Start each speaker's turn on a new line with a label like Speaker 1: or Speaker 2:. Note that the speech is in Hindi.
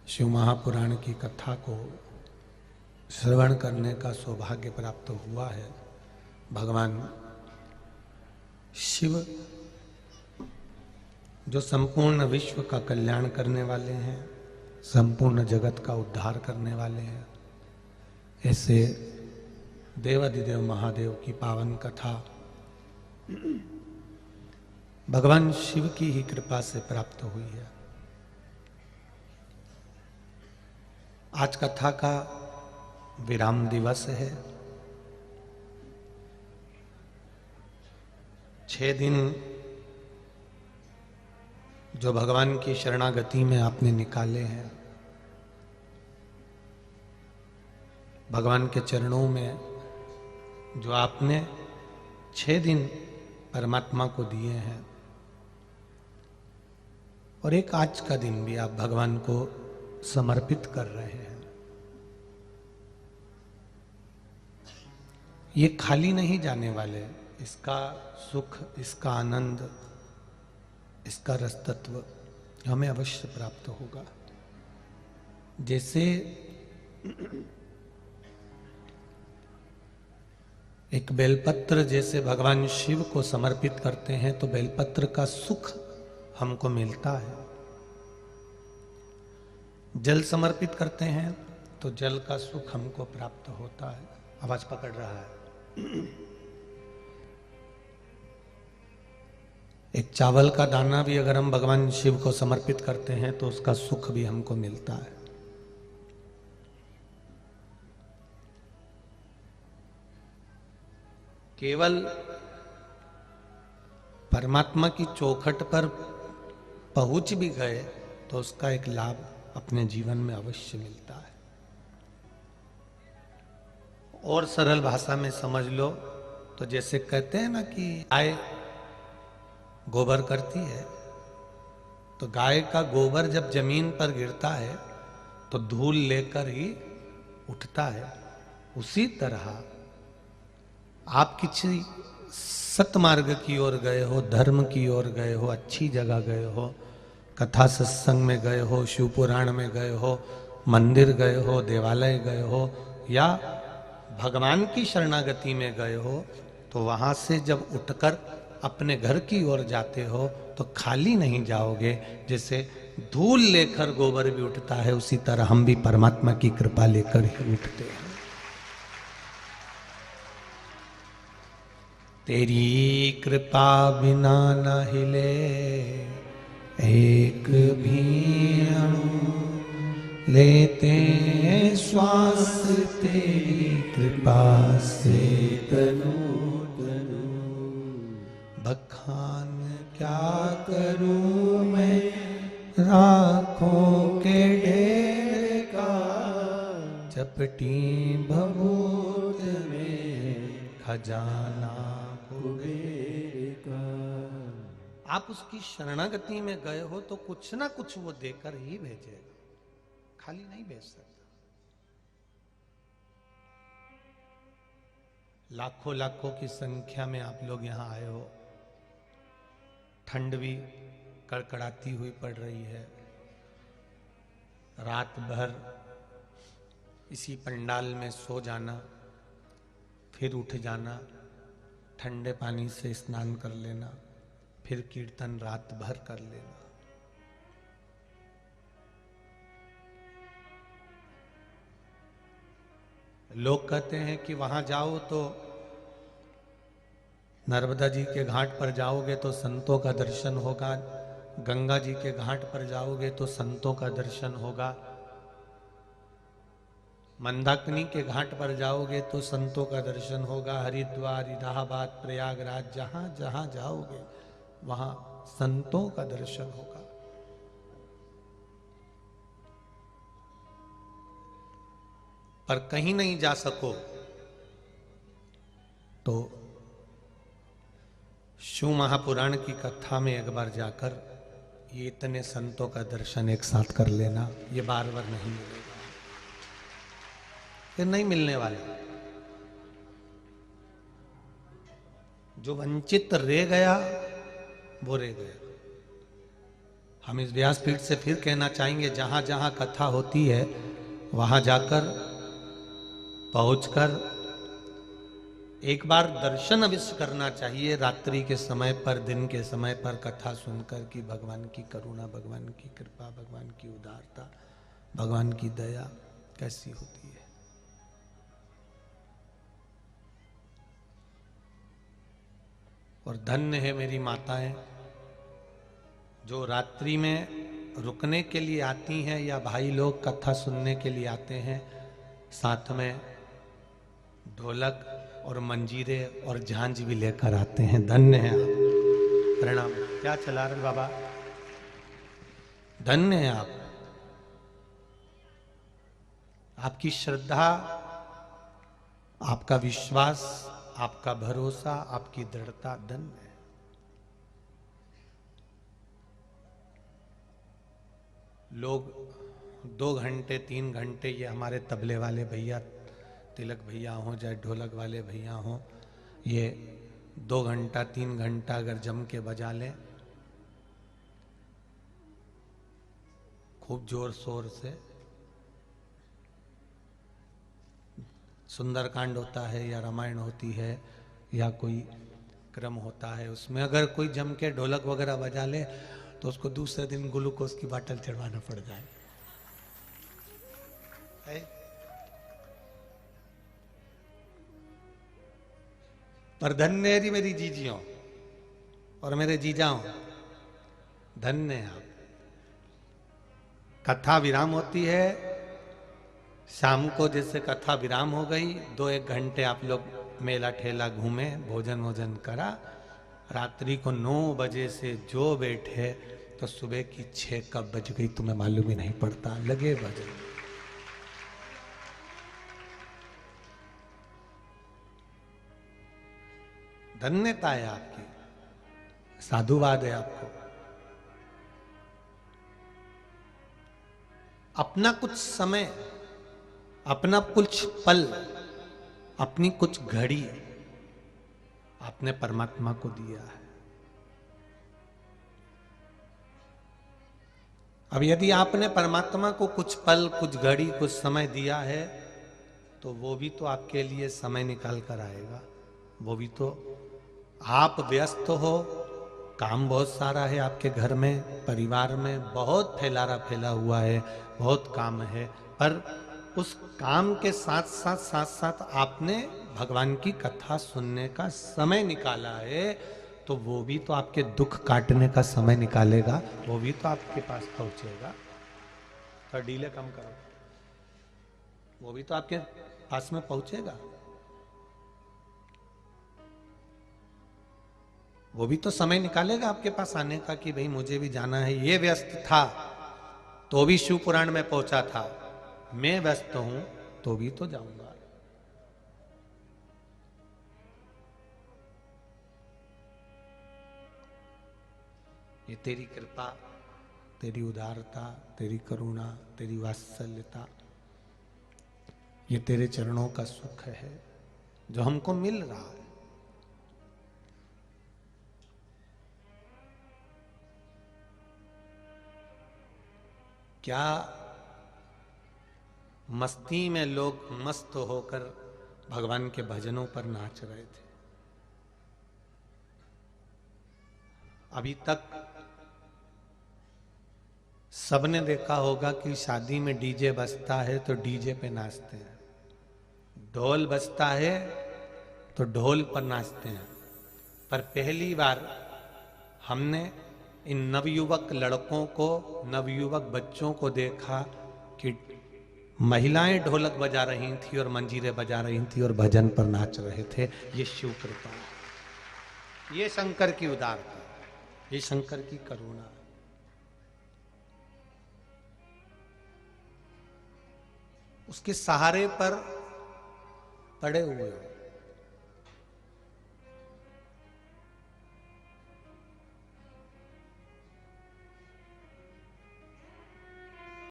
Speaker 1: शिव महापुराण की कथा को श्रवण करने का सौभाग्य प्राप्त हुआ है। भगवान शिव जो संपूर्ण विश्व का कल्याण करने वाले हैं, संपूर्ण जगत का उद्धार करने वाले हैं, ऐसे देवाधिदेव महादेव की पावन कथा भगवान शिव की ही कृपा से प्राप्त हुई है। आज कथा का विराम दिवस है। 6 दिन जो भगवान की शरणागति में आपने निकाले हैं, भगवान के चरणों में जो आपने 6 दिन परमात्मा को दिए हैं, और एक आज का दिन भी आप भगवान को समर्पित कर रहे हैं, ये खाली नहीं जाने वाले। इसका सुख, इसका आनंद, इसका रसतत्व हमें अवश्य प्राप्त होगा। जैसे एक बेलपत्र जैसे भगवान शिव को समर्पित करते हैं तो बेलपत्र का सुख हमको मिलता है। जल समर्पित करते हैं तो जल का सुख हमको प्राप्त होता है। आवाज पकड़ रहा है। एक चावल का दाना भी अगर हम भगवान शिव को समर्पित करते हैं तो उसका सुख भी हमको मिलता है। केवल परमात्मा की चौखट पर पहुंच भी गए तो उसका एक लाभ अपने जीवन में अवश्य मिलता है। और सरल भाषा में समझ लो तो जैसे कहते हैं ना कि गाय गोबर करती है, तो गाय का गोबर जब जमीन पर गिरता है तो धूल लेकर ही उठता है। उसी तरह आप किसी सतमार्ग की ओर गए हो, धर्म की ओर गए हो, अच्छी जगह गए हो, कथा सत्संग में गए हो, शिव पुराण में गए हो, मंदिर गए हो, देवालय गए हो, या भगवान की शरणागति में गए हो, तो वहां से जब उठकर अपने घर की ओर जाते हो तो खाली नहीं जाओगे। जैसे धूल लेकर गोबर भी उठता है, उसी तरह हम भी परमात्मा की कृपा लेकर ही उठते हैं। तेरी कृपा बिना न हिले एक भी अणु, लेते हैं श्वास तेरी कृपा से तनु तनु। बखान क्या करूं मैं राखों के ढेर का, चपटी भभूत में खजाना कुबेर का। आप उसकी शरणागति में गए हो तो कुछ ना कुछ वो देकर ही भेजेगा, खाली नहीं भेज सकता। लाखों लाखों की संख्या में आप लोग यहां आए हो। ठंड भी कड़कड़ाती हुई पड़ रही है। रात भर इसी पंडाल में सो जाना, फिर उठ जाना, ठंडे पानी से स्नान कर लेना, फिर कीर्तन रात भर कर लेना। लोग कहते हैं कि वहां जाओ तो नर्मदा जी के घाट पर जाओगे तो संतों का दर्शन होगा, गंगा जी के घाट पर जाओगे तो संतों का दर्शन होगा, मंदाकिनी के घाट पर जाओगे तो संतों का दर्शन होगा, हरिद्वार, इलाहाबाद, प्रयागराज, जहां जहां जाओगे वहां संतों का दर्शन होगा। पर कहीं नहीं जा सको तो शिव महापुराण की कथा में एक बार जाकर ये इतने संतों का दर्शन एक साथ कर लेना। ये बार बार नहीं मिलेगा, फिर नहीं मिलने वाले। जो वंचित रह गया वो रह गया। हम इस व्यासपीठ से फिर कहना चाहेंगे, जहां जहां कथा होती है वहां जाकर पहुंचकर एक बार दर्शन अवश्य करना चाहिए। रात्रि के समय पर, दिन के समय पर कथा सुनकर कि भगवान की करुणा, भगवान की कृपा, भगवान की उदारता, भगवान की दया कैसी होती है। और धन्य है मेरी माताएं जो रात्रि में रुकने के लिए आती हैं, या भाई लोग कथा सुनने के लिए आते हैं, साथ में ढोलक और मंजीरे और झांझ भी लेकर आते हैं। धन्य है आप। प्रणाम। क्या चला रहे बाबा? धन्य है आप। आपकी श्रद्धा, आपका विश्वास, आपका भरोसा, आपकी दृढ़ता धन्य है। लोग 2 घंटे 3 घंटे, ये हमारे तबले वाले भैया, तिलक भैया हों चाहे ढोलक वाले भैया हों, ये 2 घंटा 3 घंटा अगर जम के बजा लें खूब जोर शोर से, सुंदरकांड होता है या रामायण होती है या कोई क्रम होता है, उसमें अगर कोई जम के ढोलक वगैरह बजा ले तो उसको दूसरे दिन ग्लूकोज की बाटल चढ़वाना पड़ जाए। पर धन्य है मेरी जीजियों और मेरे जीजाओं, धन्य है आप। कथा विराम होती है शाम को, जैसे कथा विराम हो गई, 2-1 घंटे आप लोग मेला ठेला घूमे, भोजन वोजन करा, रात्रि को 9 बजे से जो बैठे तो सुबह की 6 कब बज गई तुम्हें मालूम ही नहीं पड़ता, लगे बजे। धन्यता है आपकी, साधुवाद है आपको। अपना कुछ समय, अपना कुछ पल, अपनी कुछ घड़ी आपने परमात्मा को दिया है। अब यदि आपने परमात्मा को कुछ पल, कुछ घड़ी, कुछ समय दिया है तो वो भी तो आपके लिए समय निकाल कर आएगा। वो भी तो, आप व्यस्त हो, काम बहुत सारा है आपके घर में, परिवार में बहुत फैला हुआ है, बहुत काम है, पर उस काम के साथ साथ आपने भगवान की कथा सुनने का समय निकाला है, तो वो भी तो आपके दुख काटने का समय निकालेगा, वो भी तो आपके पास पहुंचेगा। तो डीले कम करो, वो भी तो आपके पास में पहुंचेगा, वो भी तो समय निकालेगा आपके पास आने का कि भाई मुझे भी जाना है। ये व्यस्त था तो भी शिव पुराण में पहुंचा था, मैं व्यस्त हूं तो भी तो जाऊंगा। ये तेरी कृपा, तेरी उदारता, तेरी करुणा, तेरी वात्सल्यता, ये तेरे चरणों का सुख है जो हमको मिल रहा है। क्या मस्ती में लोग मस्त होकर भगवान के भजनों पर नाच रहे थे। अभी तक सबने देखा होगा कि शादी में डीजे बजता है तो डीजे पे नाचते हैं, ढोल बजता है तो ढोल पर नाचते हैं। पर पहली बार हमने इन नवयुवक लड़कों को, नवयुवक बच्चों को देखा कि महिलाएं ढोलक बजा रही थी और मंजीरे बजा रही थी और भजन पर नाच रहे थे। ये शिव कृपा, ये शंकर की उदारता, ये शंकर की करुणा। उसके सहारे पर पड़े हुए हो।